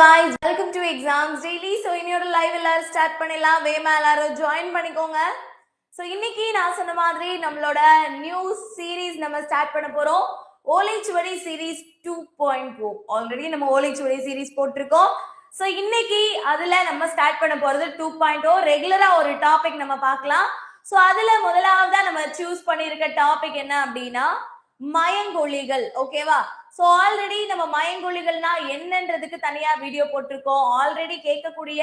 guys, welcome to Exams Daily. So இன்னையோட live எல்லாரும் start பண்ணிடலாம். வேமா எல்லாரும் ஜாயின் பண்ணிக்கோங்க. ஸோ இன்னைக்கு நான் சொன்ன மாதிரி நம்மளோட நியூ சீரீஸ் நம்ம ஸ்டார்ட் பண்ண போறோம். ஓலைச்சுவடி சீரீஸ் 2.0. ஆல்ரெடி நம்ம ஓலைச்சுவடி சீரீஸ் போட்டிருக்கோம். ஸோ இன்னைக்கு அதுல நம்ம ஸ்டார்ட் பண்ண போறது 2.0. ரெகுலரா ஒரு டாபிக் நம்ம பார்க்கலாம். ஸோ அதுல முதலாவதா நம்ம சூஸ் பண்ணிருக்க டாபிக் என்ன அப்படின்னா மயங்கொழிகள். ஓகேவா? சோ ஆல்ரெடி நம்ம மயங்கொழிகள்னா என்னன்றதுக்கு தனியா வீடியோ போட்டிருக்கோம். ஆல்ரெடி கேட்கக்கூடிய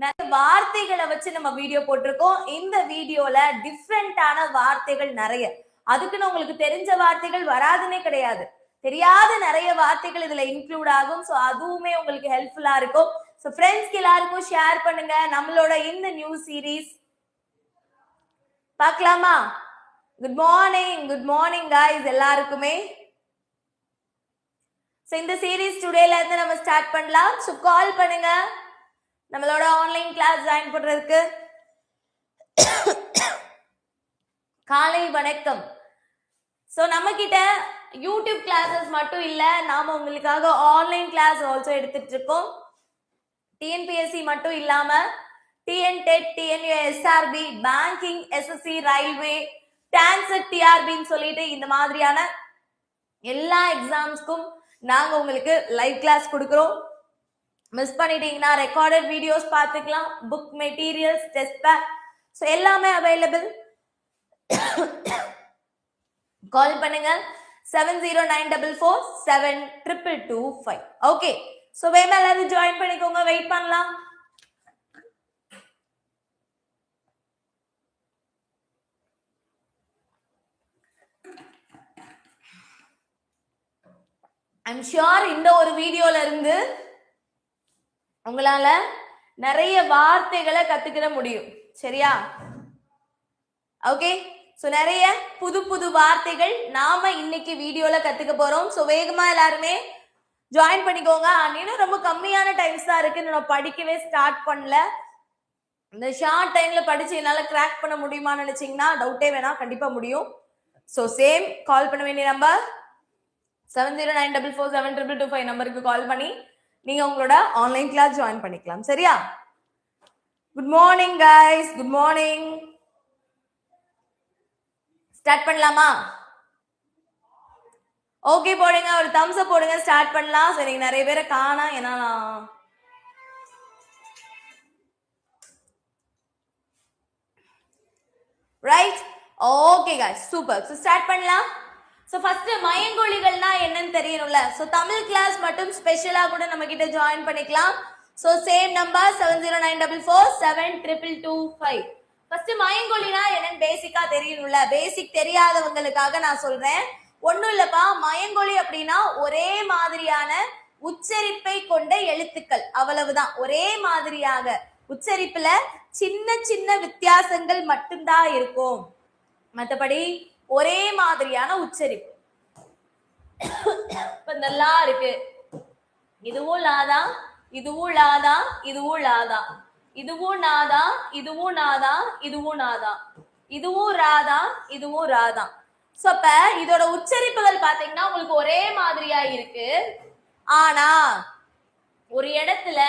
நிறைய வார்த்தைகளை வச்சு நம்ம வீடியோ போட்டிருக்கோம். இந்த வீடியோல டிஃப்ரெண்டான வார்த்தைகள் நிறைய, அதுக்குன்னு உங்களுக்கு தெரிஞ்ச வார்த்தைகள் வராதுன்னே கிடையாது, தெரியாத நிறைய வார்த்தைகள் இதுல இன்க்ளூட் ஆகும். சோ அதுவுமே உங்களுக்கு ஹெல்ப்ஃபுல்லா இருக்கும். சோ ஃப்ரெண்ட்ஸ்க்கு எல்லாருக்கும் ஷேர் பண்ணுங்க நம்மளோட இந்த நியூ சீரீஸ். பார்க்கலாமா? குட் மார்னிங் गाइस எல்லாருக்குமே. சோ இந்த சீரீஸ் டுடேல இருந்து நம்ம ஸ்டார்ட் பண்ணலாம். சோ கால் பண்ணுங்க நம்மளோட ஆன்லைன் கிளாஸ் ஜாயின் பண்றதுக்கு. காலை வணக்கம். சோ நம்ம கிட்ட யூடியூப் கிளாஸஸ் மட்டும் இல்ல, நாம உங்களுக்காக ஆன்லைன் கிளாஸ் ஆல்சோ எடுத்துட்டு இருக்கோம். டிஎன்பிஎஸ்சி மட்டும் இல்லாம TN TET, TNUSRB, banking, SSC, railway, TANCET, டிஆர்பின்னு சொல்லிட்டு இந்த மாதிரியான எல்லா எக்ஸாம்ஸ்க்கும் நாங்க உங்களுக்கு லைவ் கிளாஸ் கொடுக்கிறோம். மிஸ் பண்ணிட்டீங்கன்னா ரெக்கார்டட் வீடியோஸ் பார்த்துக்கலாம். Book materials, test pack, so எல்லாமே அவைலபிள். கால் பண்ணுங்க 7094472225. ஓகே, ஸோ வேமா எல்லாரும் ஜாயின் பண்ணிக்கோங்க. வெயிட் பண்ணலாம். ஐம் ஷுர் இந்த ஒரு வீடியோல இருந்து உங்களால நிறைய வார்த்தைகளை கத்துக்கிற முடியும். சரியா? ஓகே, சோ நிறைய புது புது வார்த்தைகள் நாம இன்னைக்கு வீடியோல கத்துக்க போறோம். சோ வேகமா எல்லாருமே ஜாயின் பண்ணிக்கோங்க. இன்னும் ரொம்ப கம்மியான டைம்ஸ் தான் இருக்கு. நான் படிக்கவே ஸ்டார்ட் பண்ணல. இந்த ஷார்ட் டைம்ல படிச்சு என்னால கிராக் பண்ண முடியுமான்னு நினைச்சீங்கன்னா டவுட்டே வேணா, கண்டிப்பா முடியும். சோ சேம் கால் பண்ண வேண்டிய நம்பர் 7094472225 நம்பருக்கு கால் பண்ணி நீங்க உங்களோட ஆன்லைன் கிளாஸ் ஜாயின் பண்ணிக்கலாம். சரியா? Good morning guys, good morning. Start பண்ணலாமா? ஓகே போடுங்க, ஒரு தம்ஸ் அப் போடுங்க. ஸ்டார்ட் பண்ணலாம். சரி, நிறைய பேரை காணா, ஏன்னா right. Okay guys, super. So start பண்ணலாம். சோ ஃபர்ஸ்ட் மயங்கொழிகள்னா என்னன்னு தெரியணும்ல. சோ தமிழ் கிளாஸ் மட்டும் ஸ்பெஷலா கூட நம்ம கிட்ட ஜாயின் பண்ணிக்கலாம். So same number 7094472225. ஃபர்ஸ்ட் மயங்கொழினா என்னன்னு பேசிக்கா தெரியணும்ல. பேசிக் தெரியாதவங்களுக்காக நான் சொல்றேன். ஒண்ணும் இல்லப்பா, மயங்கொழி அப்படின்னா ஒரே மாதிரியான உச்சரிப்பை கொண்ட எழுத்துக்கள், அவ்வளவுதான். ஒரே மாதிரியாக உச்சரிப்புல சின்ன சின்ன வித்தியாசங்கள் மட்டும்தான் இருக்கும். மற்றபடி ஒரே மாதிரியான உச்சரிப்பு. இப்ப நல்லா இருக்கு, இதுவும் லாதா, இதுவும் லாதா, இதுவும் லாதா, இதுவும் நாதா, இதுவும் நாதா, இதுவும் நாதா, இதுவும் ராதா, இதுவும் ராதா. சோ அப்ப இதோட உச்சரிப்புகள் பாத்தீங்கன்னா உங்களுக்கு ஒரே மாதிரியா இருக்கு. ஆனா ஒரு இடத்துல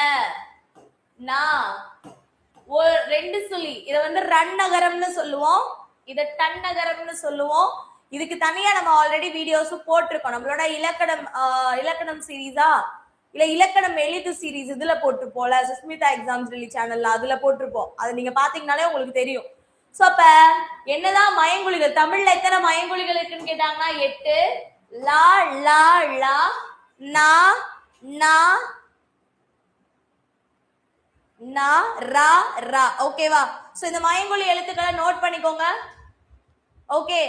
நான் ஒரு ரெண்டு சொல்லி இத ரன்னகரம்னு சொல்லுவோம், இத டன்னகரம்னு சொல்லுவோம். இதுக்கு தனியா நம்ம ஆல்ரெடி வீடியோஸ் போட்டிருக்கோம். நம்மளோட இலக்கணம் சீரீஸா இல்ல இலக்கணம் எழுத்து சீரீஸ் இதுல போட்டு போல சுஸ்மிதா எக்ஸாம்ஸ் டெய்லி சேனல்ல அதுல போட்டிருப்போம். அது நீங்க பாத்தீங்கன்னாலே உங்களுக்கு தெரியும். சோ அப்ப என்னதான் மயங்கொழிகள், தமிழ்ல எத்தனை மயங்கொழிகள் இருக்குன்னு கேட்டாங்கன்னா 8. லா லா லா, நா நா, நா ரா ரா. ஓகேவா? சோ இந்த மயங்கொழி எழுத்துக்களை நோட் பண்ணிக்கோங்க. ஓகே,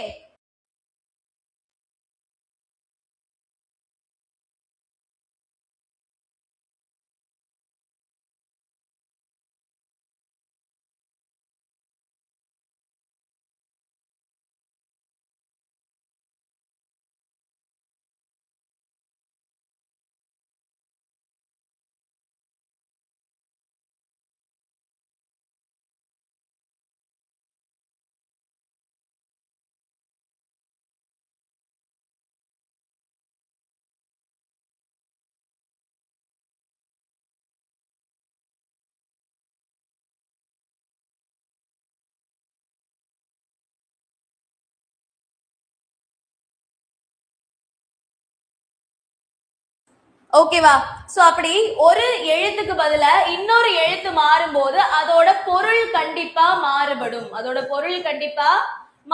ஓகேவா? சோ அப்படி ஒரு எழுத்துக்கு பதில இன்னொரு எழுத்து மாறும்போது அதோட பொருள் கண்டிப்பா மாறுபடும். அதோட பொருள் கண்டிப்பா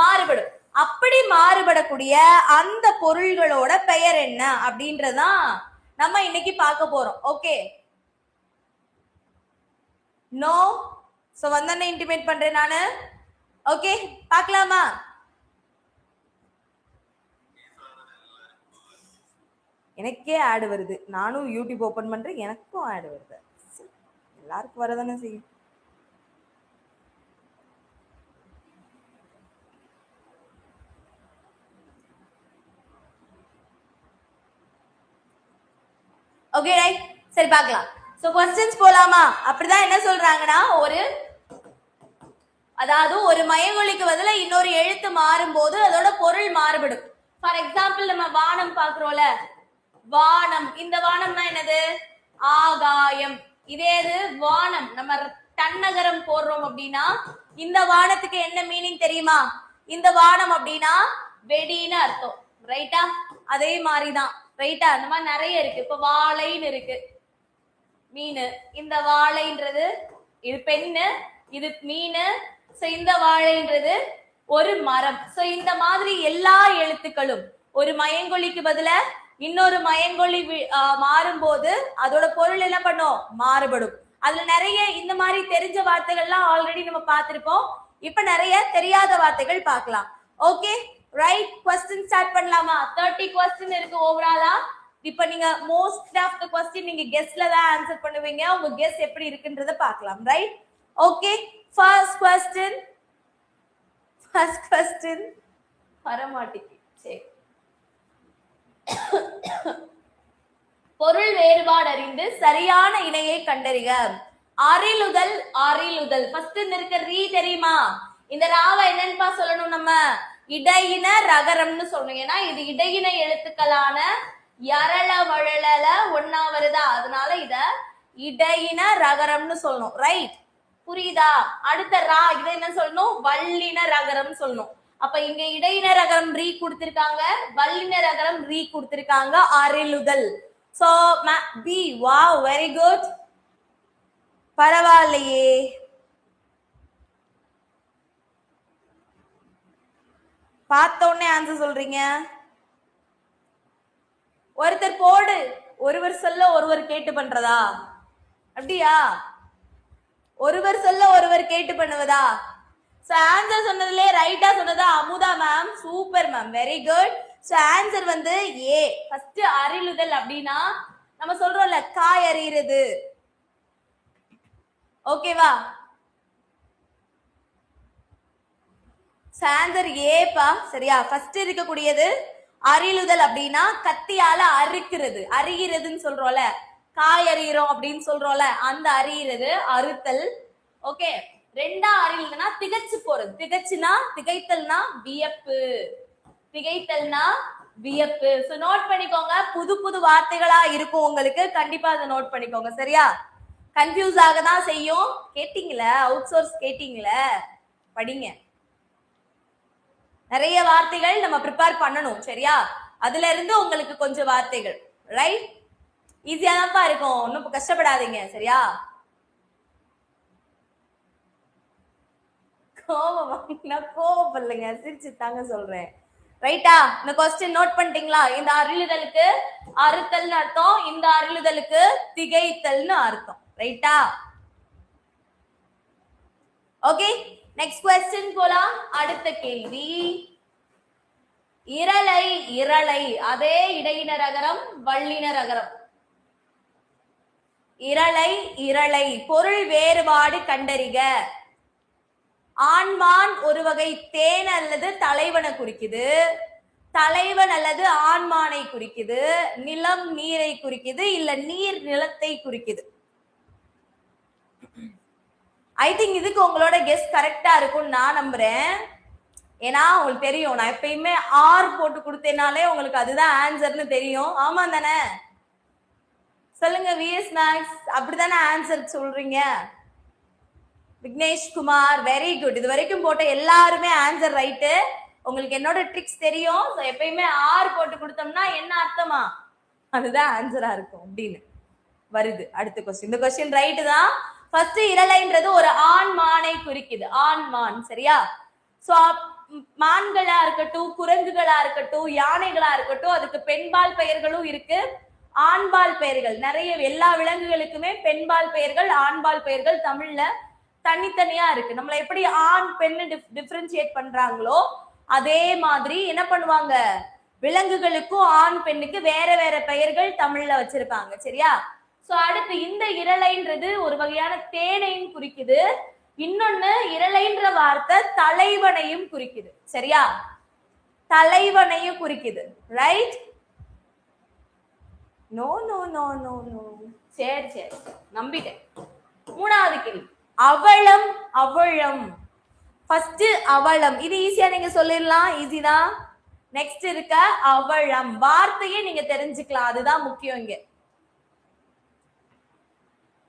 மாறுபடும். அப்படி மாறுபடக்கூடிய அந்த பொருள்களோட பெயர் என்ன அப்படின்றதான் நம்ம இன்னைக்கு பார்க்க போறோம். Okay, no. சோ வந்தனே இன்டிமேட் பண்றேன் நானு. ஓகே, பார்க்கலாமா? எனக்கே ஆடு வருது. நானும் யூடியூப் ஓபன் பண்றேன், எனக்கும் ஆடு வருது. எல்லாருக்கும் வரதானே செய்யும். ஓகே ரைட், சரி பார்க்கலாம். சோ क्वेश्चंस போலாமா? அப்படிதான் என்ன சொல்றாங்கன்னா, அதாவது ஒரு மயங்கொலிக்கு பதிலா இன்னொரு எழுத்து மாறும்போது அதோட பொருள் மாறுபடும். ஃபார் எக்ஸாம்பிள் நம்ம வானம் பாக்குறோம்ல, வானம், இந்த வானம்னா என்னது? ஆகாயம். இதே இது வானம், நம்ம தன்னகரம் போடுறோம் அப்படின்னா இந்த வானத்துக்கு என்ன மீனிங் தெரியுமா? இந்த வானம் அப்படின்னா வெடின்னு அர்த்தம், ரைட்டா? அதே மாதிரிதான், ரைட்டா? அந்த மாதிரி நிறைய இருக்கு. இப்ப வாழைன்னு இருக்கு, மீன். இந்த வாழைன்றது இது பெண்ணு, இது மீன். சோ இந்த வாழைன்றது ஒரு மரம். சோ இந்த மாதிரி எல்லா எழுத்துக்களும் ஒரு மயங்கொலிக்கு பதில இன்னொரு மயங்கொலி மாறும்போது அதோட பொருள் என்ன பண்ணும்? மாறுபடும். அதுல நிறைய இந்த மாதிரி தெரிஞ்ச வார்த்தைகள்லாம் ஆல்ரெடி நம்ம பார்த்திருப்போம். இப்ப நிறைய தெரியாத வார்த்தைகள் பார்க்கலாம். ஓகே ரைட், क्वेश्चन ஸ்டார்ட் பண்ணலாமா? 30 क्वेश्चन இருக்கு ஓவராலா. இப்ப நீங்க மோஸ்ட் ஆஃப் தி क्वेश्चन நீங்க கெஸ்ல தான் ஆன்சர் பண்ணுவீங்க. உங்க கெஸ் எப்படி இருக்குன்றத பார்க்கலாம், ரைட்? ஓகே, ஃபர்ஸ்ட் क्वेश्चन வரமாட்டிக்கு. சரி, பொருள் வேறுபாடு அறிந்து சரியான இணையை கண்டறிக. அரிலுதல், அரிலுதல். ஃபர்ஸ்ட் இருக்க ரீ தெரியுமா? இந்த ராவை என்னன்னு சொல்லணும் நம்ம? இடையின ரகரம்னு சொல்லணும். ஏன்னா இது இடையின எழுத்துக்களான யரள வழல ஒன்னா வருதா, அதனால இத இடையின ரகரம்னு சொல்லணும், ரைட்? புரியுதா? அடுத்த ரா இதை என்ன சொல்லணும்? வல்லின ரகரம் சொல்லணும். அப்ப இங்க இடையின ரகரம் ரீ கொடுத்திருக்காங்க, வல்லின ரகரம் ரீ கொடுத்திருக்காங்க. அரிலுதல். So B. Wow, very good. பரவாயில்லையே. பார்த்த உடனே ஆன்சர் சொல்றீங்க. ஒருத்தர் போடு, ஒருவர் சொல்ல ஒருவர் கேட்டு பண்றதா? அப்படியா? ஒருவர் சொல்ல ஒருவர் கேட்டு பண்ணுவதா? சோ ஆன்சர் சொன்னதுல ரைட்டா சொன்னதா Amudha ma'am. Super ma'am, very good. So answer வந்து ஏ. ஃபர்ஸ்ட் அரிலுதல் அப்படின்னா நம்ம சொல்றோம்ல காய் அறிகிறது, ஓகேவா? ஆன்சர் ஏப்பா, சரியா? ஃபர்ஸ்ட் இருக்கக்கூடியது அரிலுதல் அப்படின்னா கத்தியால அறுக்கிறது, அறிகிறதுன்னு சொல்றோம்ல, காய் அறிகிறோம் அப்படின்னு சொல்றோம்ல, அந்த அறிகிறது அறுத்தல். ஓகே, ரெண்டா அறிலுதுன்னா திகைச்சு போறது. திகைச்சுனா திகைத்தல்னா வியப்பு, திகைத்தல்னா வியப்பு. சோ நோட் பண்ணிக்கோங்க. புது புது வார்த்தைகளா இருக்கும் உங்களுக்கு, கண்டிப்பா அதை நோட் பண்ணிக்கோங்க, சரியா? கன்ஃபியூஸ் ஆக தான் செய்யும். கேட்டீங்களா? அவுட் சோர்ஸ் கேட்டீங்களா? படிங்க. நிறைய வார்த்தைகள் நம்ம ப்ரிப்பேர் பண்ணணும், சரியா? அதுல இருந்து உங்களுக்கு கொஞ்சம் வார்த்தைகள், ரைட்? ஈஸியா தான்ப்பா இருக்கும், ஒன்னும் கஷ்டப்படாதீங்க, சரியா? கோவப்படலைங்க, சிரிச்சு தாங்க சொல்றேன், ரைட்டா? இந்த क्वेश्चन நோட் பண்ணிட்டீங்களா? இந்த அருளுதலுக்கு அறுத்தல்னு அர்த்தம், இந்த அருளுதலுக்கு திகைத்தல்னு அர்த்தம், ரைட்டா? ஓகே, நெக்ஸ்ட் क्वेश्चन போலாம். அடுத்த கேள்வி. இரளை, இரளை. அதே இடையின ரகரம் வல்லின ரகரம். இரளை, இரளை. பொருள் வேறுபாடு கண்டறிக. ஆண்மான் ஒரு வகை தேன் அல்லது தலைவனை குறிக்குது, தலைவன் அல்லது ஆண்மானை குறிக்குது, நிலம் நீரை குறிக்குது, இல்ல நீர் நிலத்தை குறிக்குது. ஐ திங்க் இதுக்கு உங்களோட கெஸ் கரெக்டா இருக்கும்னு நான் நம்புறேன். ஏன்னா உங்களுக்கு தெரியும், நான் எப்பயுமே ஆர் போட்டு கொடுத்தேனாலே உங்களுக்கு அதுதான் ஆன்சர்னு தெரியும். ஆமா தானே? சொல்லுங்க விஎஸ் மேக்ஸ், அப்படித்தானே ஆன்சர் சொல்றீங்க? Vignesh Kumar, very good. இது வரைக்கும் போட்ட எல்லாருமே ஆன்சர் ரைட்டு. உங்களுக்கு என்னோட ட்ரிக்ஸ் தெரியும். எப்பயுமே ஆர் போட்டு கொடுத்தோம்னா என்ன அர்த்தமா? அதுதான் ஆன்சரா இருக்கும் அப்படின்னு வருது. அடுத்த கொஸ்டின். இந்த கொஸ்டின் ரைட்டு தான். ஃபர்ஸ்ட் இரலைன்றது ஒரு ஆண் மானை குறிக்குது. ஆண் மான், சரியா? சோ மான்களா இருக்கட்டும், குரங்குகளா இருக்கட்டும், யானைகளா இருக்கட்டும், அதுக்கு பெண்பால் பெயர்களும் இருக்கு, ஆண்பால் பெயர்கள் நிறைய. எல்லா விலங்குகளுக்குமே பெண்பால் பெயர்கள், ஆண்பால் பெயர்கள் தமிழ்ல தனித்தனியா இருக்கு. நம்மள எப்படி ஆண் பெண்ணு டிஃபரன்சியேட் பண்றாங்களோ அதே மாதிரி என்ன பண்ணுவாங்க, விலங்குகளுக்கும் ஆண் பெண்ணுக்கு வேற வேற பெயர்கள் தமிழ்ல வச்சிருப்பாங்க, சரியா? சோ அடுத்து இந்த இரளைன்றது ஒரு வகையான தேனையும் குறிக்குது. இன்னொன்னு இரளைன்ற வார்த்தை தலைவனையும் குறிக்குது, சரியா? தலைவனையும் குறிக்குது, right? No no no no no. சரி சரி, நம்பிட்டேன். மூணாவது கேள்வி, அவளம். அவளம் ஃபர்ஸ்ட் அவளம், இது ஈஸியா நீங்க சொல்லிடலாம், ஈஸி தான். நெக்ஸ்ட் இருக்க அவளம் வார்த்தையே நீங்க தெரிஞ்சுக்கலாம், அதுதான் முக்கியம் இங்க.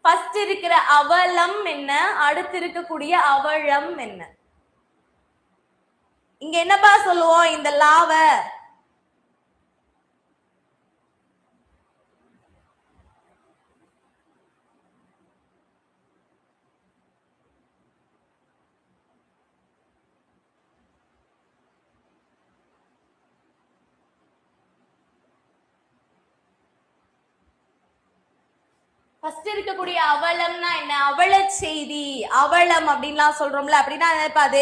ஃபர்ஸ்ட் இருக்கிற அவலம் என்ன, அடுத்து இருக்கக்கூடிய அவளம் என்ன? இங்க என்னப்பா சொல்லுவோம் இந்த லாவ? ஃபர்ஸ்ட் இருக்கக்கூடிய அவலம்னா என்ன? அவள செய்தி, அவலம் அப்படின்லாம் சொல்றோம்ல, அப்படின்னா அது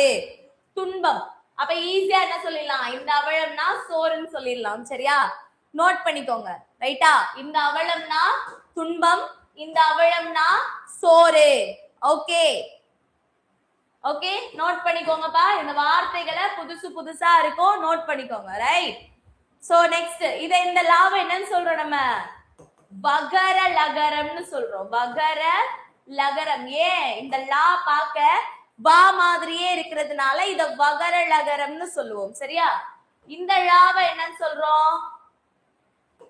துன்பம். அப்ப ஈஸியா என்ன சொல்லிடலாம், இந்த அவலம்னா சோறுன்னு சொல்லிடலாம், சரியா? நோட் பண்ணிக்கோங்க, ரைட்டா? இந்த அவலம்னா துன்பம், இந்த அவலம்னா சோறு. ஓகே ஓகே, நோட் பண்ணிக்கோங்கப்பா. இந்த வார்த்தைகளை புதுசு புதுசா இருக்கும், நோட் பண்ணிக்கோங்க, ரைட்? சோ நெக்ஸ்ட் இந்த லாவ என்னன்னு சொல்றோம் நம்ம? வகர லகரம்னு சொல்றோம். வகர லகரம். ஏன் இந்த லா பார்க்க வா மாதிரியே இருக்கிறதுனால இத வகர லகரம்னு சொல்லுவோம், சரியா? இந்த லாவை என்னன்னு சொல்றோம்?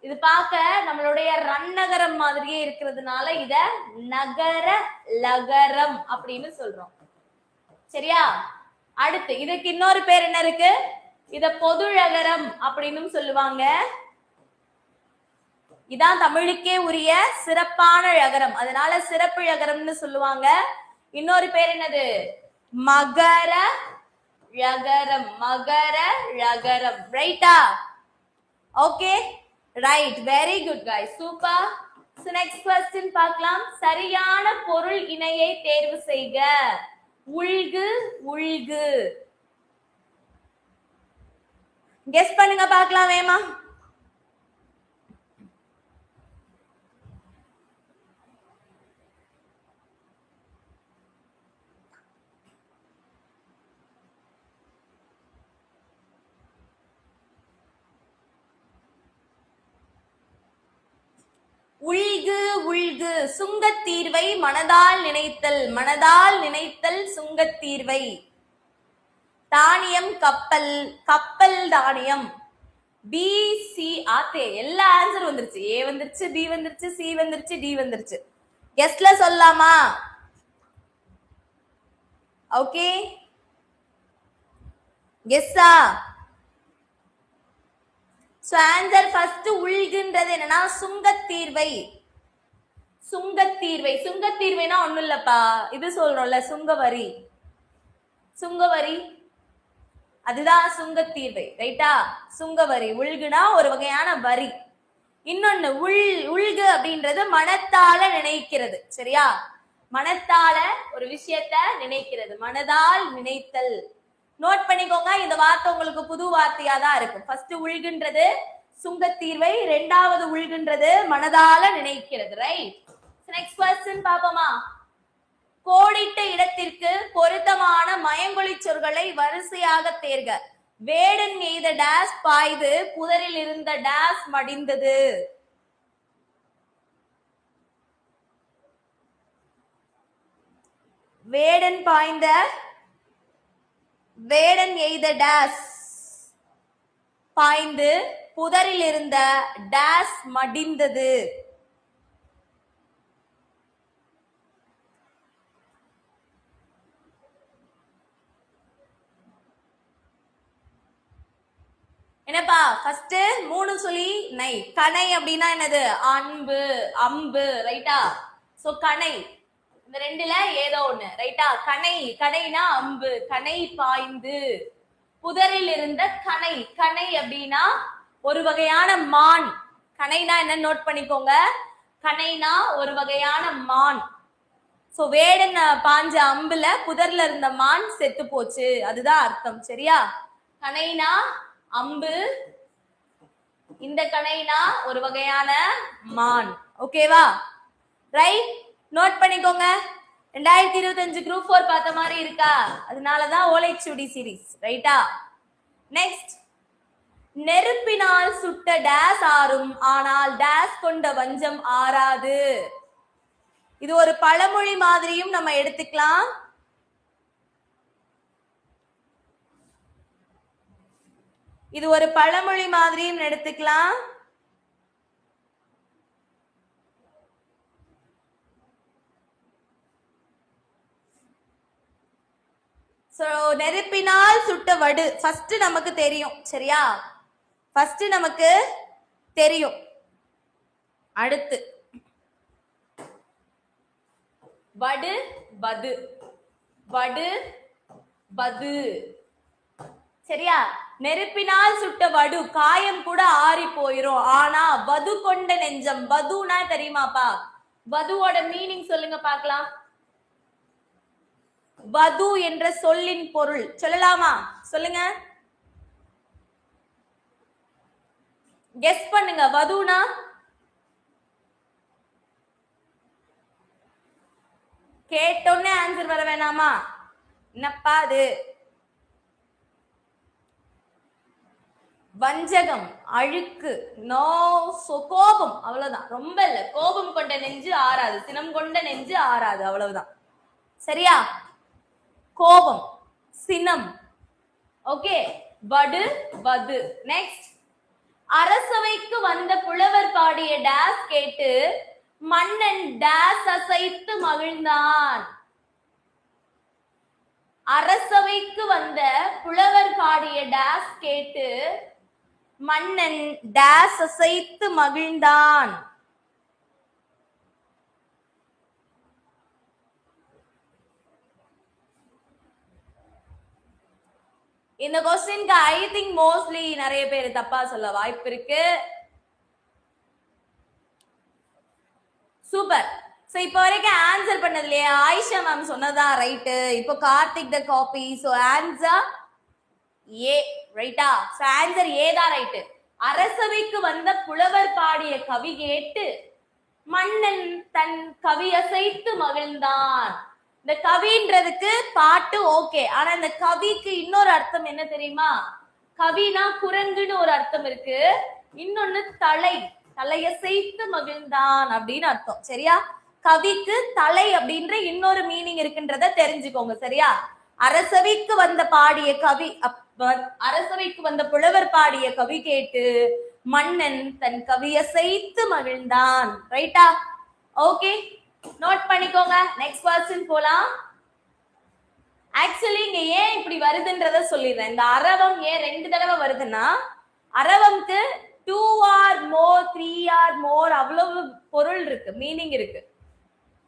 இது பார்க்க நம்மளுடைய ரன்னகரம் மாதிரியே இருக்கிறதுனால இத நகர லகரம் அப்படின்னு சொல்றோம், சரியா? அடுத்து இதுக்கு இன்னொரு பேர் என்ன இருக்கு? இத பொதுழகரம் அப்படின்னு சொல்லுவாங்க. இதான் தமிழுக்கே உரிய சிறப்பான ழகரம், அதனால சிறப்பு ழகரம்னு சொல்லுவாங்க. இன்னொரு பேர் என்னது? மகர ழகரம். மகர ழகரம், ரைட்டா? Okay right, very good guys, super. So next question பார்க்கலாம். சரியான பொருள் இணையை தேர்வு செய்க. உள்கு. உள்கு கெஸ் பண்ணுங்க பார்க்கலாம் வேமா. உள்கு. உள்கு சுங்கத்தீர்வை மனதால் நினைத்தல். மனதால் நினைத்தல் சுங்கத்தீர்வை. தானியம் கப்பல். கப்பல் தானியம். பி சி ஆத்தே எல்லா ஆன்சர் வந்துருச்சு. ஏ வந்துருச்சு, பி வந்துருச்சு, சி வந்துருச்சு, டி வந்துருச்சு. கெஸ்ட்ல சொல்லலாமா? ஓகே கெஸ்ஸா? சோ ஆன்சர் ஃபர்ஸ்ட் உள்குன்றது என்னன்னா சுங்கத்தீர்வை. சுங்கத்தீர்வை. சுங்கத்தீர்வைனா ஒண்ணும் இல்லப்பா, இது சொல்றோம்ல சுங்கவரி. சுங்கவரி அதுதான் சுங்கத்தீர்வை, ரைட்டா? சுங்கவரி. உள்குனா ஒரு வகையான வரி. இன்னொன்னு உள்கு அப்படின்றது மனத்தால நினைக்கிறது, சரியா? மனத்தால ஒரு விஷயத்த நினைக்கிறது, மனதால் நினைத்தல். நோட் பண்ணிக்கோங்க, இந்த வார்த்தை உங்களுக்கு புது வார்த்தையா தான் இருக்கும். ஃபர்ஸ்ட் உள்குன்றது சுங்கத்தீர்வை, இரண்டாவது உள்குன்றது மனதால நினைக்கிறது, ரைட்? நெக்ஸ்ட் क्वेश्चन பாப்போமா? கோடிட்ட இடத்திற்கு பொருத்தமான மயங்கொலி சொற்களை வரிசையாக தேர்க. வேடன் எய்த டேஸ் பாய்து புதரில் இருந்த டேஸ் மடிந்தது. வேடன் பாய்ந்த, வேடன் எய்த டேஸ் பாய்ந்து புதரில் இருந்த டேஸ் மடிந்தது. என்னப்பா ஃபர்ஸ்ட் 3 சுழி நை. கணை அப்படின்னா என்னது? அன்பு, அம்பு, ரைட்டா? சோ கணை இந்த ரெண்டுல ஏதோ ஒண்ணு, ரைட்டா? கணை, கணைனா அம்பு, கணை பாய்ந்து. புதரில் இருந்த கணை, கணை அப்படின்னா ஒரு வகையான மான். கணைனா என்ன நோட் பண்ணிக்கோங்க. கணைனா ஒரு வகையான மான். சோ வேடன் பாஞ்ச அம்புல புதர்ல இருந்த மான் செத்து போச்சு, அதுதான் அர்த்தம். சரியா? கணைனா அம்பு, இந்த கணைனா ஒரு வகையான மான். ஓகேவா? ரைட், நோட் பண்ணிக்கோங்க. 2025 குரூப் 4 பார்த்த மாதிரி இருக்கா? அதனாலதான் ஓலைச்சுவடி சீரிஸ், ரைட்டா? நெக்ஸ்ட், நெருப்பினால் சுட்ட டேஸ் ஆறும் ஆனால் டேஸ் கொண்ட வஞ்சம் ஆறாது. இது ஒரு பழமொழி மாதிரியும் நம்ம எடுத்துக்கலாம். இது ஒரு பழமொழி மாதிரியும் எடுத்துக்கலாம். சோ நெருப்பினால் சுட்ட வடு ஃபர்ஸ்ட் நமக்கு தெரியும். சரியா? ஃபர்ஸ்ட் நமக்கு தெரியும். அடுத்து வடு பது, வடு பது. சரியா? நெருப்பினால் சுட்ட வடு காயம் கூட ஆறி போயிரும். ஆனா வது கொண்ட நெஞ்சம், வதுனா தெரியுமாப்பா? வதுவோட மீனிங் சொல்லுங்க பார்க்கலாம். வது என்ற சொல்லின் பொருள் சொல்லலாமா? சொல்லுங்க, கெஸ் பண்ணுங்க. வதுனா கேட்டோன்னே ஆன்சர் வர வேணாமா? என்னப்பா அது? வஞ்சகம், அழுக்கு, நோ, கோபம், அவ்வளவுதான். ரொம்ப இல்ல. கோபம் கொண்ட நெஞ்சு ஆறாது, சினம் கொண்ட நெஞ்சு ஆறாது, அவ்வளவுதான். சரியா? கோபம், சினம். ஓகே, வடு வது. நெக்ஸ்ட், அரசவைக்கு வந்த புலவர் பாடிய டேஸ் கேட்டு மன்னன் டேஸ் அசைத்து மகிழ்ந்தான். அரசவைக்கு வந்த புலவர் பாடிய டேஸ் கேட்டு மன்னன் டேஸ் அசைத்து மகிழ்ந்தான். இந்த क्वेश्चनக்கு ஐ திங்க் மோஸ்ட்லி நிறைய பேர் தப்பா சொல்ல வாய்ப்பு இருக்கு. சூப்பர். சோ இப்போ வரைக்கும் ஆன்சர் பண்ணதுலயே ஆயிஷா மேம் சொன்னதா ரைட்டு. இப்போ கார்த்திக் த காப்பி. சோ ஆன்சர் ஏ, ரைட்டா? சோ ஆன்சர் ஏ தான் ரைட்டு. அரசவைக்கு வந்த புலவர் பாடிய கவி கேட்டு மன்னன் தன் கவி அசைத்து மகிழ்ந்தான். இந்த கவின்றதுக்கு பாட்டு ஓகே, ஆனா இந்த கவிக்கு இன்னொரு அர்த்தம் என்ன தெரியுமா? கவினா குரங்குன்னு ஒரு அர்த்தம் இருக்கு, இன்னொன்னு தலை, தலையசைத்து மகிழ்ந்தான் அப்படின்னு அர்த்தம். சரியா? கவிக்கு தலை அப்படின்ற இன்னொரு மீனிங் இருக்குன்றத தெரிஞ்சுக்கோங்க. சரியா? அரசவைக்கு வந்த பாடிய கவி, அரசவைக்கு வந்த புலவர் பாடிய கவி கேட்டு மன்னன் தன் கவியசைத்து மகிழ்ந்தான். ரைட்டா? ஓகே, நோட் பண்ணிக்கோங்க. நெக்ஸ்ட் क्वेश्चन போலாம். ஆக்சுவலி இங்க ஏன் இப்படி வருதுன்றத சொல்லிடுறேன். இந்த அரவம் ஏன் 2 தடவை வருதுன்னா, அரவம்க்கு 2 ஆர் மோர் 3 ஆர் மோர் அவ்வளவு பொருள் இருக்கு, மீனிங் இருக்கு.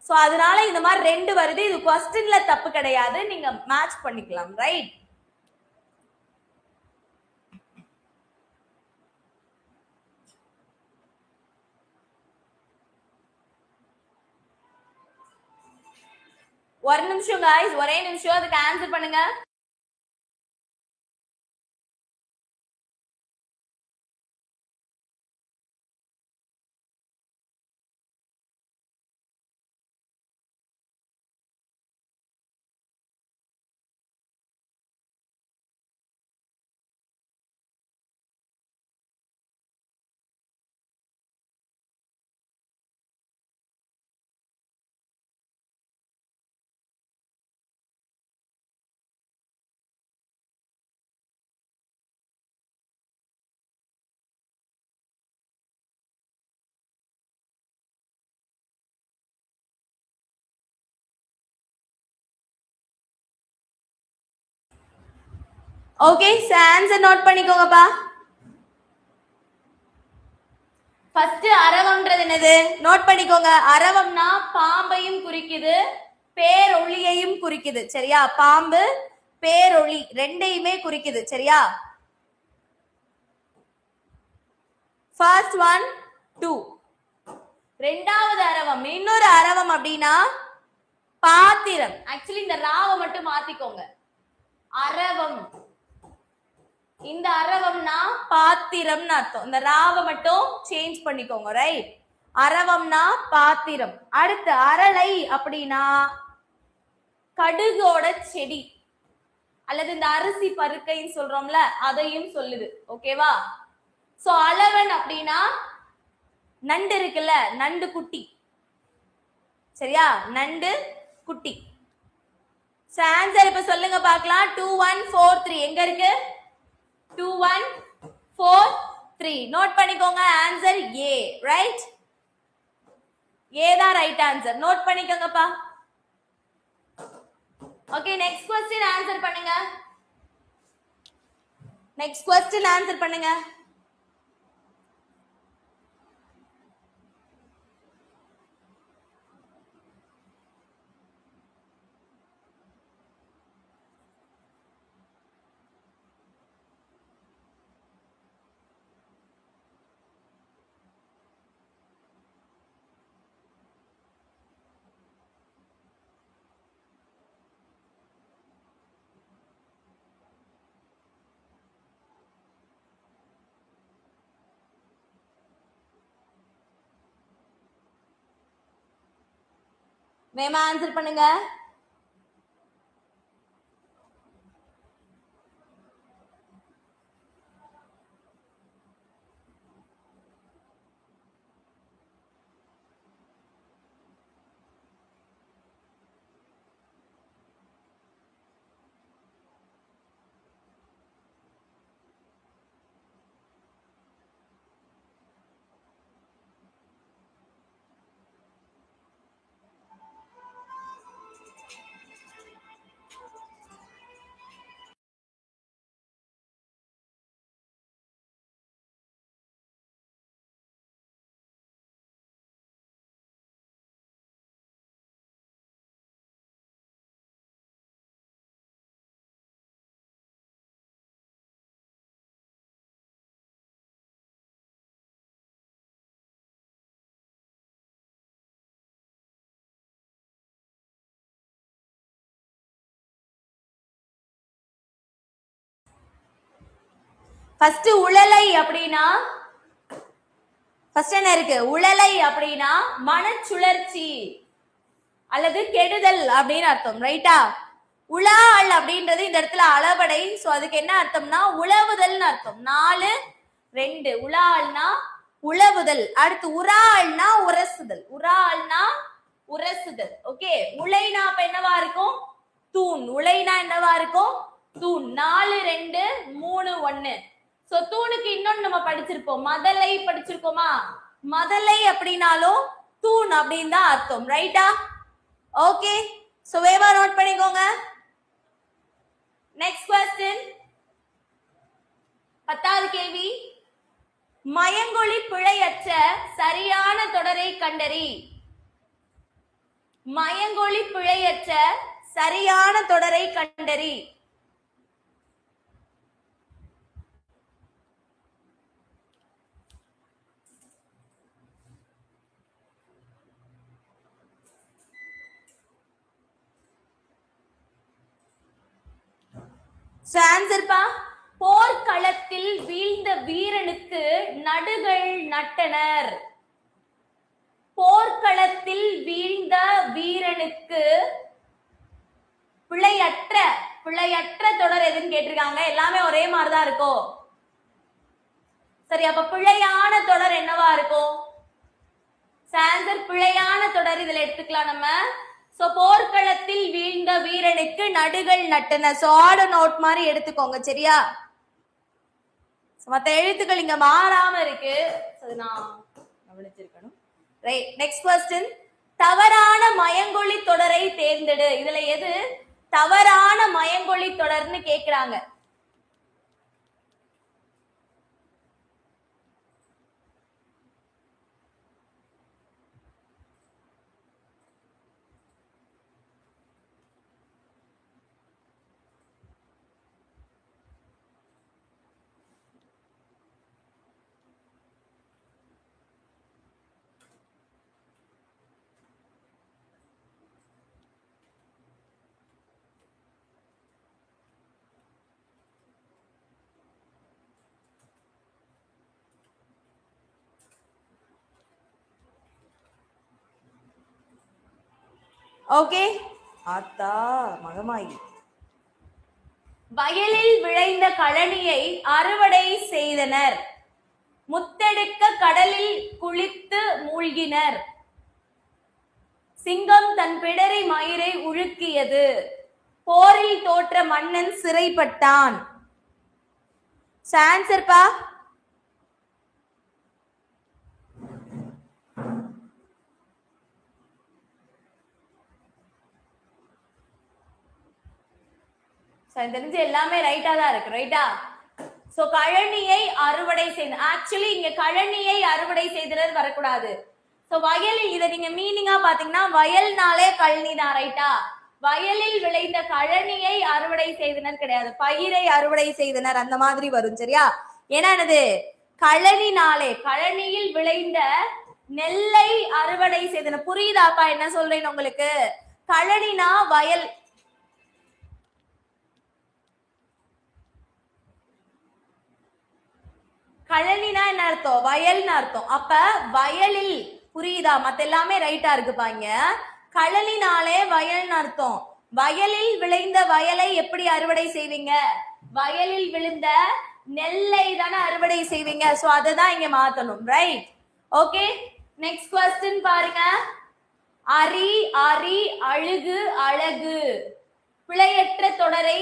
சோ அதனால இந்த மாதிரி 2 வருது. இது क्वेश्चनல தப்பு கிடையாது, நீங்க மேட்ச் பண்ணிக்கலாம். ரைட்? ஒரு நிமிஷம் गाइस, ஒரே நிமிஷம், அதுக்கு ஆன்சர் பண்ணுங்க. ஓகே, ஆன்சர் நோட் பண்ணிக்கோங்கப்பா. ஃபர்ஸ்ட் அரவம்ன்றது என்னது நோட் பண்ணிக்கோங்க. அரவம்னா பாம்பையும் குறிக்குது, பேரொளியையும் குறிக்குது. சரியா? பாம்பு பேரொளி ரெண்டையுமே குறிக்குது. சரியா? First one 2. ரெண்டாவது அரவம், இன்னொரு அரவம் அப்படின்னா பாத்திரம். ஆக்சுவலி இந்த ராவை மட்டும் மாத்திக்கோங்க. அரவம், இந்த அரவம்னா பாத்திரம்னு அர்த்தம். இந்த ராவை மட்டும் சேஞ்ச் பண்ணிக்கோங்க. ரைட்? அரவம்னா பாத்திரம். அடுத்து அரளை அப்படின்னா கடுகோட செடி அல்லது இந்த அரிசி பருக்கைன்னு சொல்றோம்ல அதையும் சொல்லுது. ஓகேவா? சோ அளவன் அப்படின்னா நண்டு இருக்குல்ல, நண்டு குட்டி. சரியா? நண்டு குட்டி. ஆன்சர் இப்ப சொல்லுங்க பார்க்கலாம். 2 1 4 3 எங்க இருக்கு? 2 1 4 3 நோட் பண்ணிக்கோங்க. Answer A. ரைட்? ஏ தான் ரைட் ஆன்சர். நோட் பண்ணிக்கோங்கப்பா. ஓகே, நெக்ஸ்ட் क्वेश्चन ஆன்சர் பண்ணுங்க. நெக்ஸ்ட் क्वेश्चन ஆன்சர் பண்ணுங்க. வேமா ஆன்சர் பண்ணுங்க. ஃபர்ஸ்ட் உழலை அப்படின்னா ஃபர்ஸ்ட் என்ன இருக்கு? உழலை அப்படின்னா மனச்சுழற்சி அல்லது கெடுதல் அப்படின்னு அர்த்தம். ரைட்டா? உலாள் அப்படின்றது இந்த இடத்துல அளவடை. சோ அதுக்கு என்ன அர்த்தம்னா உழவுதல்னு அர்த்தம். 4 2 உலாள்னா உழவுதல். அடுத்து உராள்னா உரசுதல். உராள்னா உரசுதல். ஓகே, உலைனா அப்ப என்னவா இருக்கும்? தூண். உலைனா என்னவா இருக்கும்? தூண். 4 2 3 1. சோ தூணுக்கு இன்னொன்னு நம்ம படிச்சிருப்போம், மதலை படிச்சிருக்கோமா? மதலை அப்படின்னாலும் தூண் அப்படின்னு தான் அர்த்தம். ரைட்டா? ஓகே, சோ வேவா நோட் பண்ணிக்கோங்க. நெக்ஸ்ட் क्वेश्चन 10வது கேள்வி. மயங்கொளி பிழையற்ற சரியான தொடரை கண்டறி. மயங்கொளி பிழையற்ற சரியான தொடரை கண்டறி. ஆன்சர் பா. போர்க்களத்தில் வீழ்ந்த வீரனுக்கு நடுகள் நட்டனர். போர்க்களத்தில் வீழ்ந்த வீரனுக்கு பிழையற்ற தொடர் எதுன்னு கேட்டிருக்காங்க. எல்லாமே ஒரே மாதிரிதான் இருக்கும். சரி, அப்ப பிழையான தொடர் என்னவா இருக்கும்? ஆன்சர் பிழையான தொடர் இதுல எடுத்துக்கலாம் நம்ம. சோ போர்க்களத்தில் வீழ்ந்த வீரனுக்கு நடுகள் நட்டன. சோ ஆட நோட் மாதிரி எடுத்துக்கோங்க. சரியா? மத்த எழுத்துக்கள் இங்க மாறாம இருக்கு. நான் கவனிச்சிருக்கணும். Right, next question. தவறான மயங்கொளி தொடரை தேர்ந்தெடு. இதுல எது தவறான மயங்கொளி தொடர்னு கேக்குறாங்க. ஓகே, ஆத்தா மகமாயி. வயலில் விளைந்த கழனியை அறுவடை செய்தனர். முத்தெடுக்க கடலில் குளித்து மூழ்கினர். சிங்கம் தன் பிடரை மயிரை உழுக்கியது. போரில் தோற்ற மன்னன் சிறைப்பட்டான். ஆன்சர்ப்பா. தெரிஞ்சு எல்லாமே ரைட்டா தான் இருக்கு. ரைட்டா? சோ கழனியை அறுவடை செய்து, ஆக்சுவலி இங்க கழனியை அறுவடை செய்தது வரக்கூடாது. சோ வயலில், இதை நீங்க மீனிங்கா பாத்தீங்கன்னா வயல்னாலே கழனி தான். ரைட்டா? வயலில் விளைந்த கழனியை அறுவடை செய்தனர் கிடையாது, பயிரை அறுவடை செய்தனர் அந்த மாதிரி வரும். சரியா? ஏன்னா என்னது, கழனினாலே, கழனியில் விளைந்த நெல்லை அறுவடை செய்தனர். புரியுதாப்பா என்ன சொல்றேன்னு உங்களுக்கு? கழனினா வயல், கழனினா என்ன அர்த்தம்? வயல்னு அர்த்தம். அப்ப வயலில், புரியுதா? மத்த எல்லாமே ரைட்டா இருக்குப்பாங்க. கழனினாலே வயல்னு அர்த்தம். வயலில் விளைந்த வயலை எப்படி அறுவடை செய்வீங்க? வயலில் விழுந்த நெல்லை தானே அறுவடை செய்வீங்க. சோ அததான் இங்க மாத்தணும். ரைட்? ஓகே, நெக்ஸ்ட் क्वेश्चन பாருங்க. அரி, அரி, அழுகு, அழகு. பிழையற்ற தொடரை,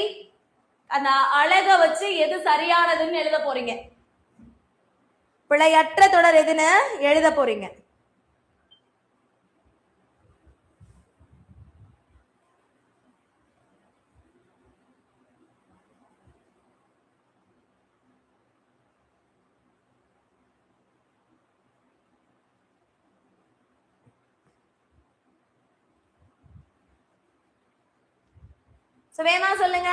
அந்த அழக வச்சு எது சரியானதுன்னு எழுத போறீங்க. பிழையற்ற தொடர் எதுன்னு எழுத போறீங்க. வேமா சொல்லுங்க.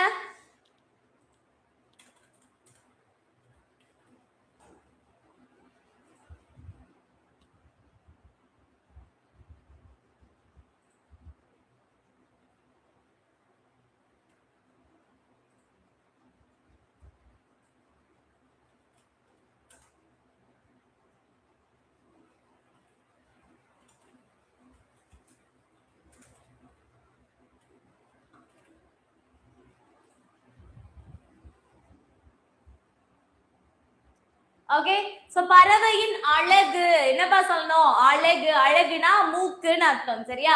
ஓகே, சோ பறவையின் அழகு என்னப்பா சொல்லணும்? அழகு, அழகுனா மூக்குன்னு அர்த்தம். சரியா?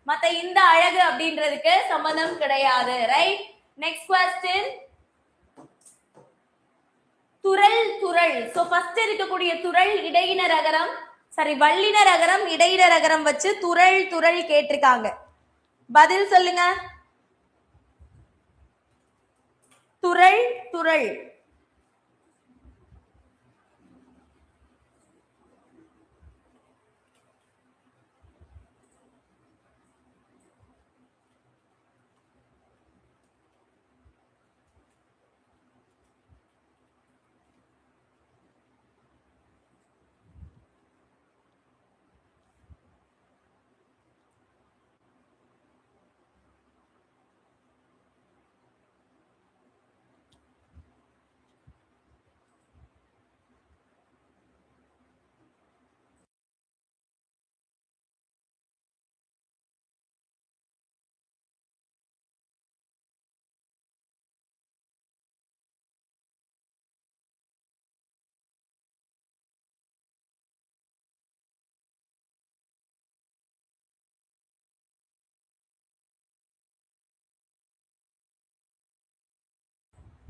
மத்த இந்த அழகு அப்படின்றதுக்கு சம்பந்தம் கிடையாது. Right? Next question. துரல், துரல். So first இருக்கக்கூடிய துரல் இடையினர் அகரம், சரி வல்லினர் அகரம் இடையினர் அகரம் வச்சு துரல், துரல் கேட்டிருக்காங்க. பதில் சொல்லுங்க. துரல், துரல்.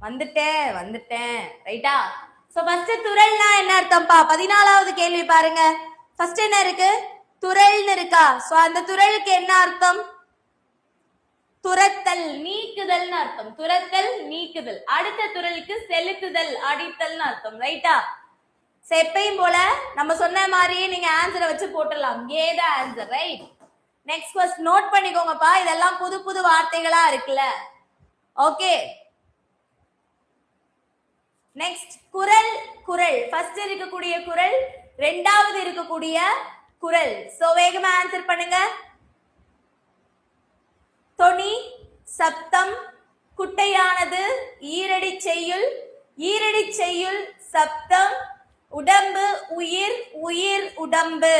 வந்துட்டேன். ரைட்டா? சோ ஃபர்ஸ்ட் துரல்னா என்ன அர்த்தம்ப்பா? 14வது கேள்வி பாருங்க. ஃபர்ஸ்ட் என்ன இருக்கு? துரல்னு இருக்கா? சோ அந்த துரலுக்கு என்ன அர்த்தம்? துரத்தல், நீக்குதல்னு அர்த்தம். துரத்தல், நீக்குதல். அடுத்த துரலுக்கு செலுத்துதல், அடித்தல்னு அர்த்தம். ரைட்டா? எப்பயும் போல நம்ம சொன்ன மாதிரியே நீங்க ஆன்சரை வச்சு போட்டுடலாம். ஏதா answer. Right? Next first note பண்ணிக்கோங்கப்பா, இதெல்லாம் புது புது வார்த்தைகளா இருக்குல்ல. ஓகே, நெக்ஸ்ட் குரல், குரல். ஃபர்ஸ்ட் இருக்கக்கூடிய குரல், ரெண்டாவது இருக்கக்கூடிய குரல். சோ வேகமா ஆன்சர் பண்ணுங்க. தொனி, சப்தம், குட்டையானது, ஈரடி செய்யுள், ஈரடி செய்யுள், சப்தம், உடம்பு, உயிர், உயிர், உடம்பு.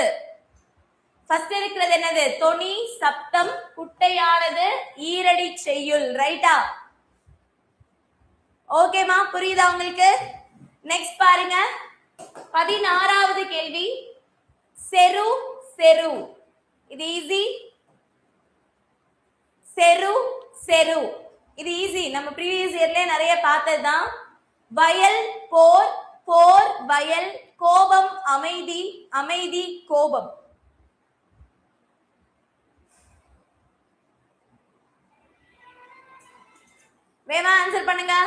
ஃபர்ஸ்ட் இருக்கிறது என்னது? தொனி, சப்தம், குட்டையானது, ஈரடி செய்யுள். ரைட்டா? ஓகேமா, புரியுதா உங்களுக்கு? நெக்ஸ்ட் பாருங்க, 16வது கேள்வி. செரு செரு, இது ஈஸி. செரு செரு, இது ஈஸி, நம்ம ப்ரீவியஸ் இயர்லயே நிறைய பார்த்ததுதான். வயல் போர், போர் வயல், கோபம் அமைதி, அமைதி கோபம். வேமா ஆன்சர் பண்ணுங்க.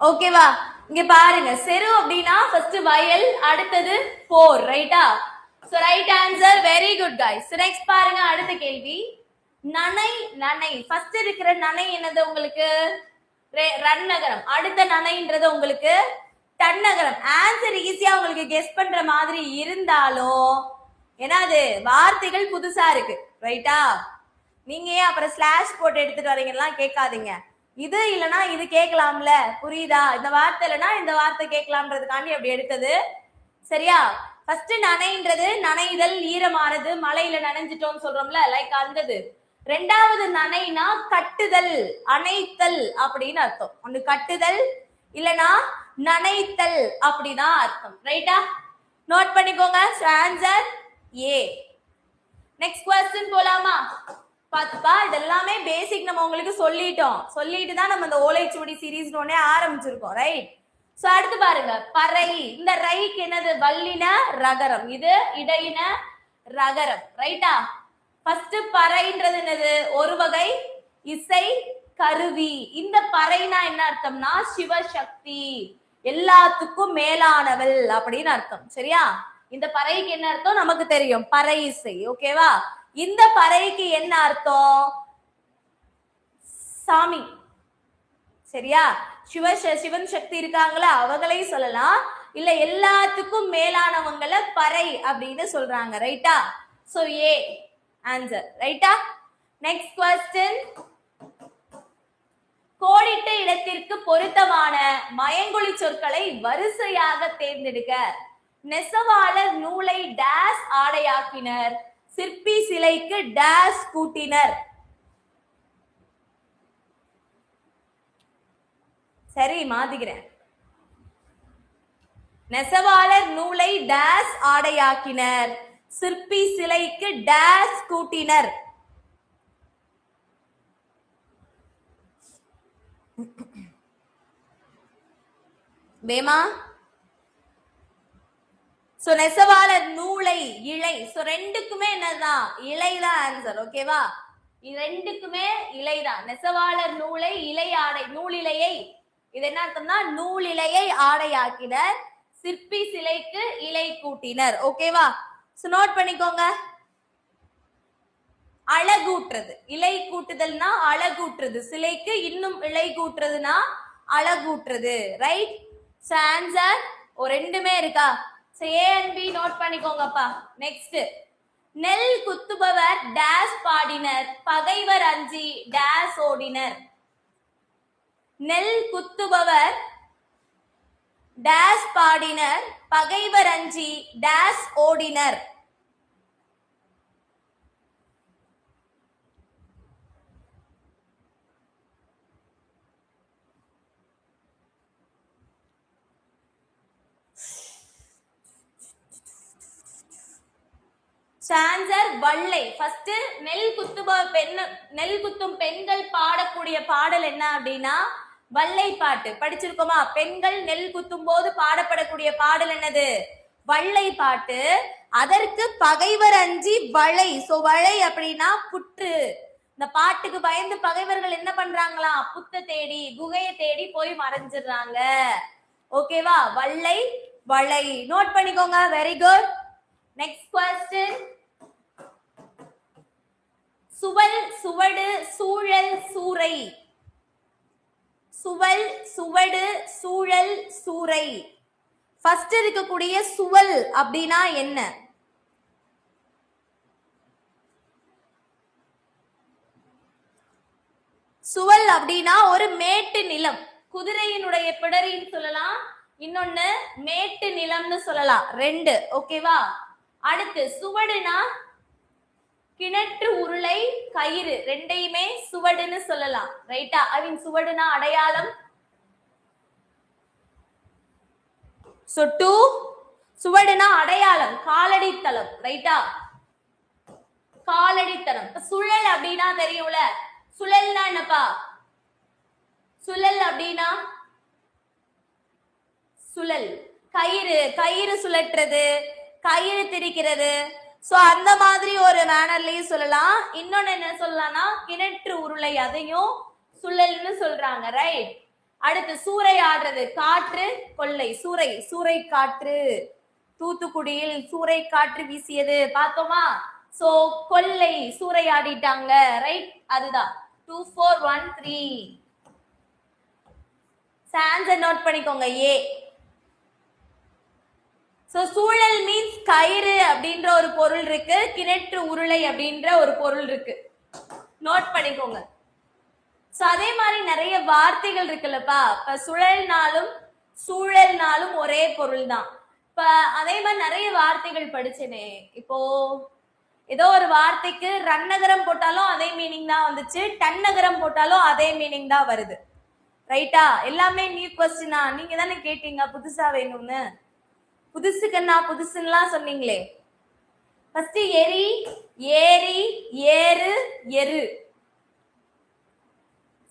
ஓகேவா? இங்க பாருங்க, செரு அப்படின்னா ஃபர்ஸ்ட் வயல், அடுத்தது போர். ரைட்டா? So right answer, very good guys. Next பாருங்க, அடுத்த கேள்வி. நனை நனை, ஃபர்ஸ்ட் இருக்கிற நனை என்னது உங்களுக்கு? ரன்னகரம். அடுத்த நனைன்றது உங்களுக்கு தன்னகரம். ஆன்சர் ஈஸியா உங்களுக்கு கெஸ் பண்ற மாதிரி இருந்தாலும் என்னது, வார்த்தைகள் புதுசா இருக்கு. ரைட்டா? நீங்க ஏன் அப்புறம் ஸ்லாஷ் போட்டு எடுத்துட்டு வரீங்கலாம் கேட்காதீங்க. இது இல்லனா இது கேட்கலாம்ல, புரியுதா? இந்த வார்த்தை இல்லனா இந்த வார்த்தை கேட்கலாம்ன்றதுக்காண்டி அப்படி எடுத்தது. சரியா? ஃபர்ஸ்ட் நனைன்றது நனைதல், ஈரமானது, மழையில நனைஞ்சிட்டோம்னு சொல்றோம்ல, லைக் அந்தது. ரெண்டாவது நனைனா கட்டுதல், அணைத்தல் அப்படின்னு அர்த்தம். ஒன்று கட்டுதல் இல்லனா நனைத்தல் அப்படிதான் அர்த்தம். ரைட்டா? நோட் பண்ணிக்கோங்க. Answer A. நெக்ஸ்ட் क्वेश्चन போலாமா? பாத்துப்பா, இதெல்லாமே பேசிக் நம்ம உங்களுக்கு சொல்லிட்டு தான் நம்ம இந்த ஓலைச்சுவடி சீரீஸ் ஒன்னே ஆரம்பிச்சிருக்கோம். ரைட்? சோ அடுத்து பாருங்க, பறை. இந்த ரைக்கு என்னது? வல்லின ரகரம், இது இடையின ரகரம். ரைட்டா? ஃபர்ஸ்ட் பறைன்றது என்னது? ஒரு வகை இசை கருவி. இந்த பறைனா என்ன அர்த்தம்னா சிவசக்தி, எல்லாத்துக்கும் மேலானவள் அப்படின்னு அர்த்தம். சரியா? இந்த பறைக்கு என்ன அர்த்தம் நமக்கு தெரியும், பறை இசை. ஓகேவா? இந்த பறைக்கு என்ன அர்த்தம்? சாமி. சரியா? சிவன் சக்தி இருக்காங்களா, அவங்களையும் சொல்லலாம், இல்ல எல்லாத்துக்கும் மேலானவங்கள பறை அப்படின்னு சொல்றாங்க. ரைட்டா? So A answer. ரைட்டா? Next question. கோடிட்ட இடத்திற்கு பொருத்தமான மயங்கொலி சொற்களை வரிசையாக தேர்ந்தெடுக்க. நெசவாளர் நூலை டேஸ் ஆடையாக்கினர், சிற்பி சிலைக்கு டேஸ் கூட்டினர். சரி, மாத்திக்கிறேன். நெசவாளர் நூலை டேஸ் ஆடையாக்கினர், சிற்பி சிலைக்கு டேஸ் கூட்டினர். வேமா? சோ நெசவாளர் நூலை, இழை. சோ ரெண்டுக்குமே என்னதான்? இலைதான் ஆன்சர். ஓகேவா? ரெண்டுக்குமே இலைதான். நெசவாளர் நூலை இலை ஆடை, நூலிலையை, இது என்ன அர்த்தம்னா நூலிலையை ஆடையாக்கினர், சிற்பி சிலைக்கு இலை கூட்டினர். ஓகேவா? சோ நோட் பண்ணிக்கோங்க. அழகூட்டுறது, இலை கூட்டுதல்னா அழகூட்டுறது, சிலைக்கு இன்னும் இலை கூட்டுறதுனா அழகூட்டுறது. ரைட்? சோ ஆன்சர் ரெண்டுமே இருக்கா? So A and B note பண்ணிக்கோங்கப்பா. நெக்ஸ்ட், நெல் குத்துபவர் டேஸ் பாடினர், பகைவர் அஞ்சி டேஸ் ஓடினர். நெல் குத்துபவர் டேஸ் பாடினர், பகைவர் அஞ்சி டேஸ் ஓடினர். ஆன்சர் வள்ளை. ஃபர்ஸ்ட் நெல் குத்தும் பெண்கள் பாடக்கூடிய பாடல் என்ன அப்படின்னா வள்ளை பாட்டு. படிச்சிருக்கோமா? பெண்கள் நெல் குத்தும் போது பாடப்படக்கூடிய பாடல் என்னது? வள்ளை பாட்டு. அதற்கு பகைவர் அஞ்சி வளை. சோ வளை அப்படின்னா புற்று. இந்த பாட்டுக்கு பயந்து பகைவர்கள் என்ன பண்றாங்களா? புத்த தேடி குகையை தேடி போய் மறைஞ்சிடுறாங்க. ஓகேவா? வள்ளை வளை நோட் பண்ணிக்கோங்க. Very good. Next question. சுவல் சுவடு சூழல் சூறை. சுவல் சுவடு சூழல் சூறை. ஃபர்ஸ்ட் இருக்கக்கூடிய சுவல் அப்படின்னா என்ன? சுவல் அப்படின்னா ஒரு மேட்டு நிலம். குதிரையினுடைய பிடரின்னு சொல்லலாம், இன்னொன்னு மேட்டு நிலம்னு சொல்லலாம். ரெண்டு. ஓகேவா? அடுத்து சுவடுனா கிணற்று உருளை கயிறு. ரெண்டையுமே சுவடுன்னு சொல்லலாம். ரைட்டா? ஐ மீன் சுவடுனா அடையாளம். சோ டூ சுவடுனா அடையாளம், காலடி தளம். ரைட்டா? காலடி தளம். சுழல் அப்படின்னா தெரியும்ல. சுழல்னா என்னப்பா? சுழல் அப்படின்னா சுழல் கயிறு, கயிறு சுழற்றது, கயிறு திரிக்கிறது. சோ அந்த மாதிரி ஒரு மேனர்லயும் சொல்லலாம். இன்னொன்னு என்ன சொல்லலாம்னா கிணற்று உருளை, அதையும் சுழல்னு சொல்றாங்க. ரைட்? அடுத்து சூறை ஆடுறது, காற்று கொள்ளை. சூறை சூறை காற்று. தூத்துக்குடியில் சூறை காற்று வீசியது பார்த்தோமா? சோ கொள்ளை சூறை ஆடிட்டாங்க. ரைட்? அதுதான் 2 4 1 3. ஆன்சர் நோட் பண்ணிக்கோங்க. ஏ. சோ சூழல் மீன்ஸ் கயிறு அப்படின்ற ஒரு பொருள் இருக்கு, கிணற்று உருளை அப்படின்ற ஒரு பொருள் இருக்கு. நோட் பண்ணிக்கோங்க. சோ அதே மாதிரி நிறைய வார்த்தைகள் இருக்குல்லப்பா. இப்ப சுழல்னாலும் சூழல்னாலும் ஒரே பொருள் தான். இப்ப அதே மாதிரி நிறைய வார்த்தைகள் படிச்சேனே. இப்போ ஏதோ ஒரு வார்த்தைக்கு ரன்னகரம் போட்டாலும் அதே மீனிங் தான் வந்துச்சு, டன்னகரம் போட்டாலும் அதே மீனிங் தான் வருது. ரைட்டா? எல்லாமே நியூ கொஸ்டினா? நீங்க தானே கேட்டீங்க புதுசா வேணும்னு. புதுசுக்குன்னா புதுசுன்னுலாம் சொன்னீங்களே. ஃபர்ஸ்ட் எரி ஏரி ஏறு எரு.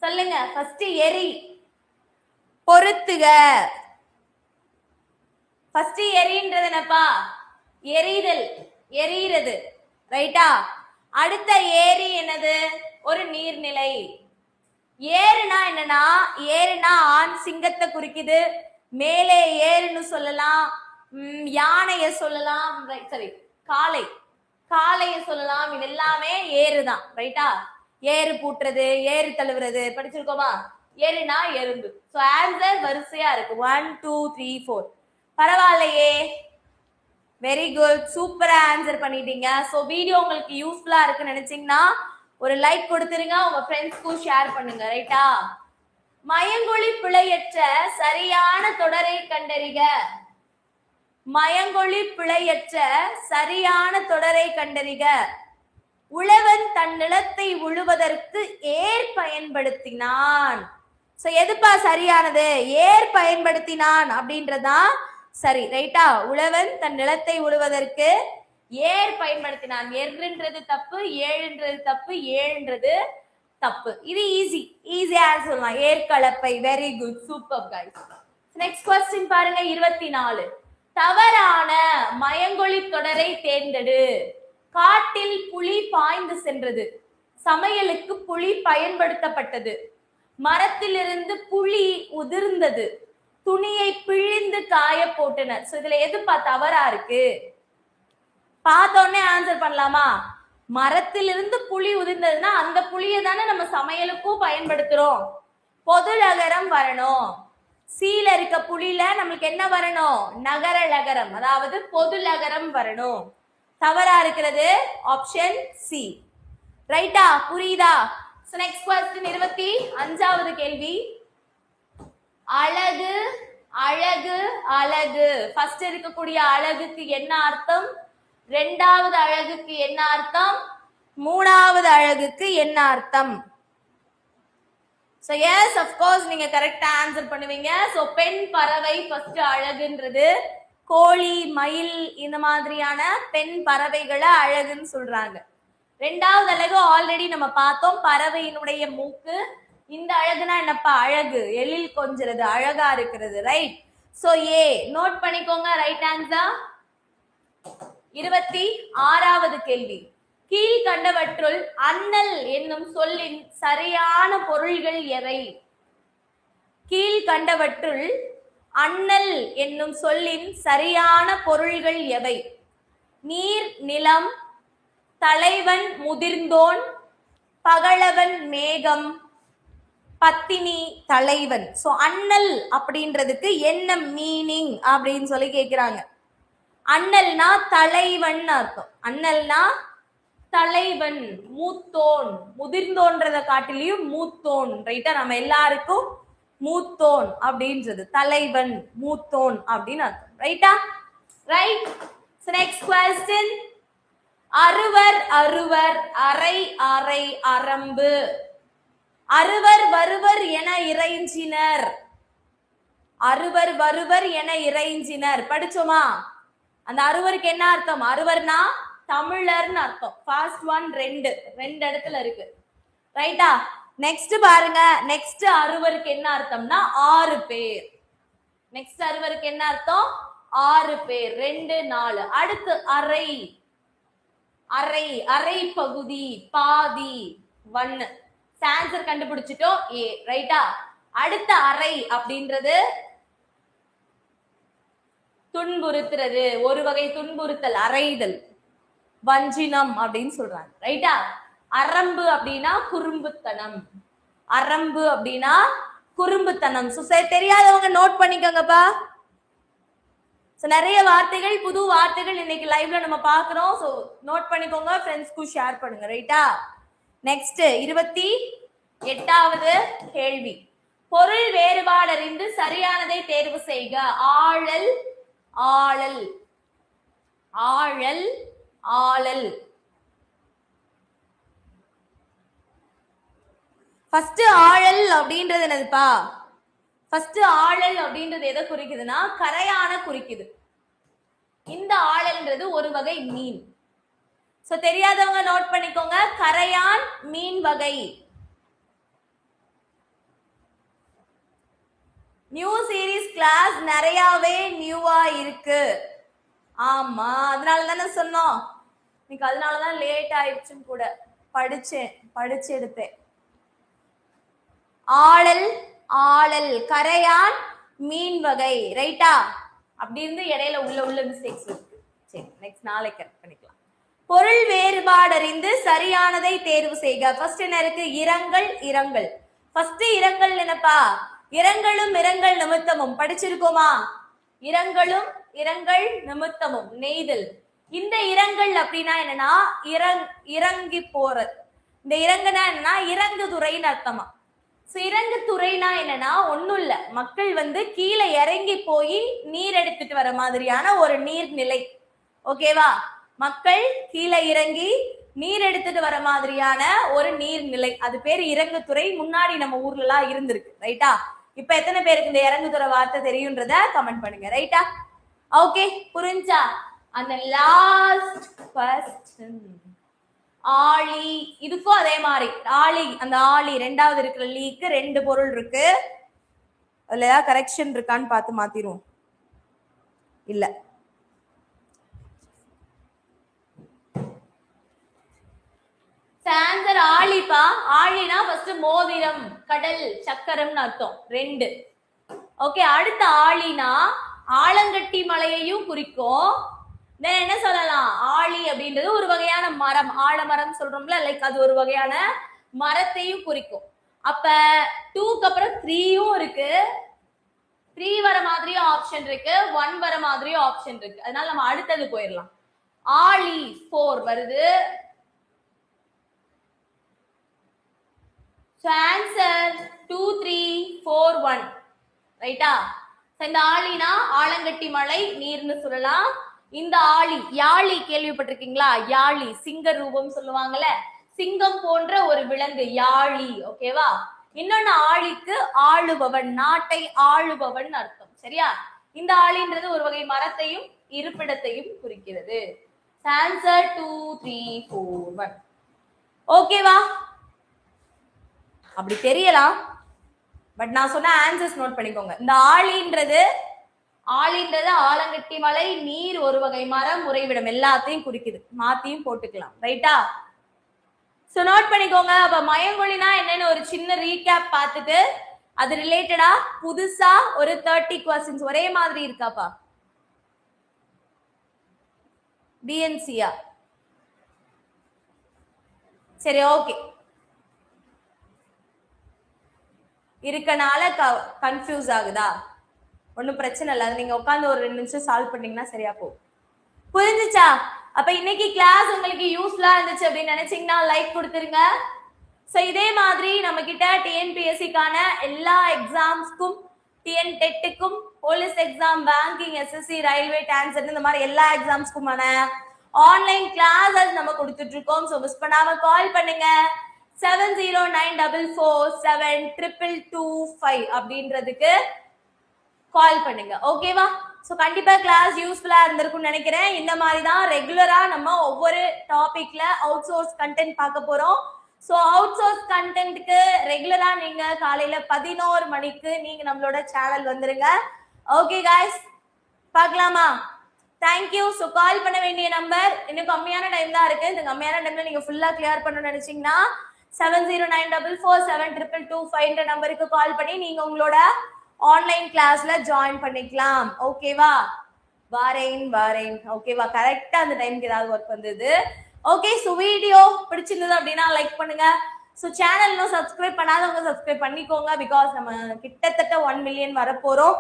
சொல்லுங்க. ஃபர்ஸ்ட் எரி. பொறுத்துக. ஃபர்ஸ்ட் எரின்றது என்னப்பா? எரிதல், எரியிறது. ரைட்டா? அடுத்த ஏரி என்னது? ஒரு நீர்நிலை. ஏறுனா என்னன்னா, ஏறுனா ஆண் சிங்கத்தை குறிக்குது. மேலே ஏறுன்னு சொல்லலாம், யானைய சொல்லலாம். சரி, காளை, காளைய சொல்லலாம். இது எல்லாமே ஏறுதான். ரைட்டா? ஏறு பூட்டுறது, ஏறு தழுவுறது படிச்சிருக்கோமா? ஏறுனா எறும்பு. சோ ஆன்சர் வரிசையா இருக்கு. 1 2 3 4. பரவாயில்லையே. Very good. சூப்பரா ஆன்சர் பண்ணிட்டீங்க. சோ வீடியோ உங்களுக்கு யூஸ்ஃபுல்லா இருக்குன்னு நினைச்சீங்கன்னா ஒரு லைக் கொடுத்துருங்க, உங்க ஃப்ரெண்ட்ஸ்க்கும் ஷேர் பண்ணுங்க. ரைட்டா? மயங்கொழி பிழையற்ற சரியான தொடரை கண்டறிக. மயங்கொழி பிழையற்ற சரியான தொடரை கண்டறிக. உழவன் தன் நிலத்தை உழுவதற்கு ஏர் பயன்படுத்தினான். சோ எதுப்பா சரியானது? ஏர் பயன்படுத்தினான் அப்படின்றதான் சரி. ரைட்டா? உழவன் தன் நிலத்தை உழுவதற்கு ஏர் பயன்படுத்தினான். எர்ன்றது தப்பு, ஏழுன்றது தப்பு, ஏழுன்றது தப்பு. இது ஈஸி, ஈஸியா சொல்லலாம். ஏற்கலப்பை. Very good. Super guys. Next question பாருங்க. 24. தவறான மயங்கொழி தொடரை தேர்ந்தெடு. காட்டில் புலி பாய்ந்து சென்றது. சமையலுக்கு புலி பயன்படுத்தப்பட்டது. மரத்திலிருந்து புலி உதிர்ந்தது. துணியை பிழிந்து காய போட்டனர். சோ இதுல எதுப்பா தவறா இருக்கு? பார்த்தோன்னே ஆன்சர் பண்ணலாமா? மரத்திலிருந்து புலி உதிர்ந்ததுன்னா அந்த புளியை தானே நம்ம சமையலுக்கும் பயன்படுத்துறோம். பொது நகரம் வரணும். சீல இருக்க புலியில நம்மளுக்கு என்ன வரணும்? நகர லகரம், அதாவது பொது நகரம் வரணும். தவறா இருக்கிறது ஆப்ஷன் சி. ரைட்டா? புரியுதா? நெக்ஸ்ட் क्वेश्चन 25வது கேள்வி. அழகு அழகு அழகு. ஃபர்ஸ்ட் இருக்கக்கூடிய அழகுக்கு என்ன அர்த்தம்? ரெண்டாவது அழகுக்கு என்ன அர்த்தம்? மூணாவது அழகுக்கு என்ன அர்த்தம்? So yes, of course நீங்க கரெக்ட்டா ஆன்சர் பண்ணுவீங்க. So பெண் பறவை ஃபர்ஸ்ட் அழகுன்றது, கோழி, மயில் இந்த மாதிரியான பெண் பறவைகளை அழகுன்னு சொல்றாங்க. ரெண்டாவது அழகு ஆல்ரெடி நம்ம பார்த்தோம், பறவையினுடைய மூக்கு. இந்த அழகுனா என்னப்பா? அழகு, எழில் கொஞ்சிறது, அழகா இருக்கிறது. ரைட். சோ ஏ நோட் பண்ணிக்கோங்க. Right answer. 26வது கேள்வி. கீழ்கண்டவற்றுள் அண்ணல் என்னும் சொல்லின் சரியான பொருள்கள் எவை? கீழ்கண்டவற்றுள் அண்ணல் என்னும் சொல்லின் சரியான பொருள்கள் எவை? நீர், நிலம், தலைவன், முதிர்ந்தோன், பகலவன், மேகம், பத்தினி, தலைவன். சோ அண்ணல் அப்படின்றதுக்கு என்ன மீனிங் அப்படின்னு சொல்லி கேக்குறாங்க. அண்ணல்னா தலைவன் அர்த்தம். அண்ணல்னா தலைவன், மூத்தோன், முதிர்ந்தோன்றத காட்டிலையும் மூத்தோன். ரைட்டா? நம்ம எல்லாருக்கும் மூத்தோன் அப்படின்றது தலைவன், மூத்தோன் அப்படின்னு அர்த்தம். ரைட்டா? ரைட். Next question. அறுவர், அறுவர், அரை, அரை, அரம்பு. அறுவர் வருவர் என இறைஞ்சினர். அறுவர் வருவர் என இறைஞ்சினர் படிச்சோமா? அந்த அறுவருக்கு என்ன அர்த்தம்? அறுவர்னா தமிழர்னு அர்த்தம். ஃபர்ஸ்ட் ஒன் ரெண்டு இடத்துல இருக்கு. ரைட்டா? நெக்ஸ்ட் பாருங்க. நெக்ஸ்ட் அறுவருக்கு என்ன அர்த்தம்னா 6 பேர். நெக்ஸ்ட் அறுவருக்கு என்ன அர்த்தம்? 6 பேர். 2 4. அடுத்து அரை. அரை, அரை பகுதி, பாதி, 1. ஆன்சர் கண்டுபிடிச்சிட்டோம். ஏ. ரைட்டா? அடுத்த அரை அப்படின்றது துன்புறுத்துறது, ஒரு வகை துன்புறுத்தல், அறைதல், வஞ்சினம் அப்படின்னு சொல்றாங்க. ரைட்டா? அரம்பு அப்படின்னா குறும்புத்தனம். அரம்பு அப்படின்னா குறும்புத்தனம். தெரியாதவங்க நோட் பண்ணிக்கோங்கப்பா. நிறைய வார்த்தைகள், புது வார்த்தைகள் இன்னைக்கு லைவ்ல நம்ம பாக்குறோம். சோ நோட் பண்ணிக்கோங்க, ஃப்ரெண்ட்ஸ்க்கு ஷேர் பண்ணுங்க. ரைட்டா? நெக்ஸ்ட் 28வது கேள்வி. பொருள் வேறுபாடு அறிந்து சரியானதை தேர்வு செய்க. ஆழல், ஆழல், ஆழல், ஆழல். ஃபர்ஸ்ட் ஆழல் அப்படின்றது என்னதுப்பா? ஃபர்ஸ்ட் ஆழல் அப்படின்றது எதை குறிக்குதுன்னா கரையான குறிக்குது. இந்த ஆழல்ன்றது ஒரு வகை மீன். சோ தெரியாதவங்க நோட் பண்ணிக்கோங்க. கரையான் மீன் வகை. நியூ சீரீஸ் கிளாஸ் நிறையவே நியூவா இருக்கு. ஆமா, அதனால தானே சொன்னோம். இன்னைக்கு அதனாலதான் லேட் ஆயிடுச்சுன்னு கூட. படிச்சு எடுத்தேன். ஆழல், ஆழல், கரையான் மீன் வகை. ரைட்டா? அப்படி இருந்து இடையில உள்ள மிஸ்டேக்ஸ் இருக்கு. சரி, நெக்ஸ்ட் நாளைக்கு கரெக்ட் பண்ணிக்கலாம். பொருள் வேறுபாடு அறிந்து சரியானதை தேர்வு செய்க. ஃபர்ஸ்ட் என்ன இருக்கு? இரங்கல், இரங்கல். ஃபர்ஸ்ட் இரங்கல் என்னப்பா? இரங்கலும் இரங்கல் நிமித்தமும் படிச்சிருக்கோமா? இரங்கலும் இரங்கல் நிமித்தமும், நெய்தல். இந்த இரங்கல் அப்படின்னா என்னன்னா இறங்கி போறது. இந்த இறங்குனா என்னன்னா இறங்கு துறைன்னு அர்த்தமா. இறங்கு துறைனா என்னன்னா ஒண்ணும் இல்ல, மக்கள் கீழே இறங்கி போய் நீர் எடுத்துட்டு வர மாதிரியான ஒரு நீர்நிலை. ஓகேவா? மக்கள் கீழே இறங்கி நீர் எடுத்துட்டு வர மாதிரியான ஒரு நீர்நிலை, அது பேரு இறங்குதுறை. முன்னாடி நம்ம ஊர்ல எல்லாம் இருந்திருக்கு. ரைட்டா? இப்ப எத்தனை பேருக்கு இந்த இறங்குதுறை வார்த்தை தெரியும்ன்றத கமெண்ட் பண்ணுங்க. ரைட்டா? ஓகே, புரிஞ்சா? அந்த லாஸ்ட் क्वेश्चन. ஆளி. இதுக்கும் அதே மாதிரி ஆளி. அந்த ஆளி ரெண்டாவது இருக்கிற லீக்கு 2 பொருள் இருக்கு. அதுல ஏதாவது கரெக்ஷன் இருக்கான்னு பார்த்து மாத்திரும். இல்ல, ஆன்சர் ஆளிப்பா. ஆளினா ஃபர்ஸ்ட் மோதிரம், கடல், சக்கரம்னு அர்த்தம். 2. ஓகே, அடுத்த ஆளினா ஆலங்கட்டி மலையையும் குறிக்கும். என்ன சொல்லலாம்? ஆளி அப்படின்றது ஒரு வகையான மரம், ஆலமரம் சொல்றோம்ல, லைக் அது ஒரு வகையான மரத்தையும் குறிக்கும். அப்ப 2க்கு அப்புறம் 3யும் இருக்கு. 3 வர மாதிரியும் ஆப்ஷன் இருக்கு, 1 வர மாதிரியும் ஆப்ஷன் இருக்கு. அதனால நம்ம அடுத்தது போயிடலாம். ஆளி 4 வருது. ஆன்சர் 2 3 4 1. ரைட்டா? இந்த ஆளினா ஆலங்கட்டி மலை, நீர்னு சொல்லலாம். இந்த ஆளி, யாழி கேள்விப்பட்டிருக்கீங்களா? யாழி சிங்க ரூபம் சொல்லுவாங்கல்ல, சிங்கம் போன்ற ஒரு விலங்கு, யாழி. ஓகேவா? இன்னொன்னு ஆளிக்கு ஆளுபவன், நாட்டை ஆளுபவன் அர்த்தம். சரியா? இந்த ஆளின்றது ஒரு வகை மரத்தையும் இருப்பிடத்தையும் குறிக்கிறது. ஆன்சர் 2 3 4 1. ஓகேவா? அப்படி தெரியலாம், பட் நான் சொன்ன ஆன்சர்ஸ் நோட் பண்ணிக்கோங்க. இந்த ஆளின்றது ஆலங்கட்டி மலை, நீர், ஒரு வகை மரம், உறைவிடம் எல்லாத்தையும் குறிக்குது. மாத்தியும் போட்டுக்கலாம். ரைட்டா? சோ நோட் பண்ணிக்கோங்க. அப்ப மயங்கொழினா என்னன்னு ஒரு சின்ன ரீகேப் பார்த்துட்டு அது ரிலேட்டடா புதுசா ஒரு 30 क्वेश्चंस ஒரே மாதிரி இருக்காப்பா? டிஎன்சியா? சரி, ஓகே. இருக்கனால கன்ஃபியூஸ் ஆகுதா? ஒன்னும் பிரச்சனை இல்லை. நீங்க உட்காந்து ஒரு 2 நிமிஷம் சால்வ் பண்ணீங்கன்னா சரியா போகும். புரிஞ்சுச்சா? அப்ப இன்னைக்கு கிளாஸ் உங்களுக்கு யூஸ்ஃபுல்லா இருந்துச்சு அப்படின்னு நினைச்சீங்கன்னா லைக் கொடுத்துருங்க. சோ இதே மாதிரி நம்ம கிட்ட டிஎன்பிஎஸ்சிக்கான எல்லா எக்ஸாம்ஸ்க்கும், டிஎன் டெட்டுக்கும், police exam, banking, SSC, railway, TANCET இந்த மாதிரி எல்லா எக்ஸாம்ஸ்க்குமான ஆன்லைன் கிளாஸஸ் நம்ம கொடுத்துட்டு இருக்கோம். சோ மிஸ் பண்ணாம கால் பண்ணுங்க. 7094472225 அப்படின்றதுக்கு கால் பண்ணுங்க. ஓகேவா? சோ கண்டிப்பா கிளாஸ் யூஸ்ஃபுல்லா இருந்திருக்கும்னு நினைக்கிறேன். இந்த மாதிரி தான் ரெகுலரா நம்ம ஒவ்வொரு டாபிக்ல அவுட் சோர்ஸ் கண்டென்ட் பார்க்க போறோம். சோ அவுட் சோர்ஸ் கண்டென்ட்க்கு ரெகுலரா நீங்க காலையில 11 மணிக்கு நீங்க நம்மளோட சேனல் வந்துருங்க. ஓகே गाइस, பார்க்கலாமா? தேங்க்யூ. சோ கால் பண்ண வேண்டிய நம்பர், இன்னும் கம்மியான டைம் தான் இருக்கு. இந்த கம்மியான டைம்ல நீங்க ஃபுல்லா கிளியர் பண்ணணும்னு நினைச்சீங்கன்னா 7094472225 நம்பருக்கு கால் பண்ணி நீங்க உங்களோட ஆன்லைன் கிளாஸ்ல ஜாயின் பண்ணிக்கலாம். ஓகேவா? வாரேன். ஓகேவா? கரெக்டா அந்த டைம்க்கு ஏதாவது ஒர்க் வந்தது. ஓகே, சோ வீடியோ பிடிச்சிருந்தது அப்படின்னா லைக் பண்ணுங்க. சோ சேனல் இன்னும் சப்ஸ்கிரைப் பண்ணாதவங்க சப்ஸ்கிரைப் பண்ணிக்கோங்க. பிகாஸ் நம்ம கிட்டத்தட்ட 1 மில்லியன் வர போறோம்.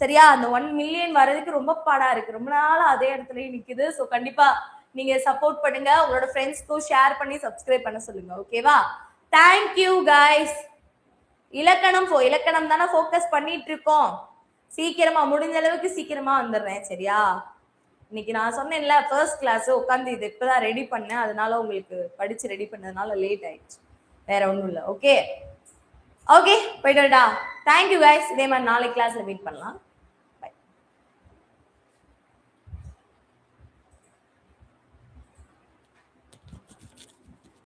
சரியா? அந்த 1 மில்லியன் வரதுக்கு ரொம்ப பாடா இருக்கு. ரொம்ப நாள் அதே இடத்துலயே நிக்குது. சோ கண்டிப்பா நீங்க சப்போர்ட் பண்ணுங்க. உங்களோட ஃப்ரெண்ட்ஸ்க்கும் ஷேர் பண்ணி சப்ஸ்கிரைப் பண்ண சொல்லுங்க. ஓகேவா? Thank you guys. இலக்கணம் தானே ஃபோக்கஸ் பண்ணிட்டு இருக்கோம். சீக்கிரமா, முடிஞ்ச அளவுக்கு சீக்கிரமா வந்துடுறேன். சரியா? இன்னைக்கு நான் சொன்னேன்ல ஃபர்ஸ்ட் கிளாஸ் உட்காந்து இது இப்பதான் ரெடி பண்ணேன். அதனால உங்களுக்கு படிச்சு ரெடி பண்ணதுனால லேட் ஆயிடுச்சு. வேற ஒன்றும் இல்லை. ஓகே, போயிட்டா. Thank you guys. இதே மாதிரி நாளைக்கு கிளாஸ்ல மீட் பண்ணலாம்.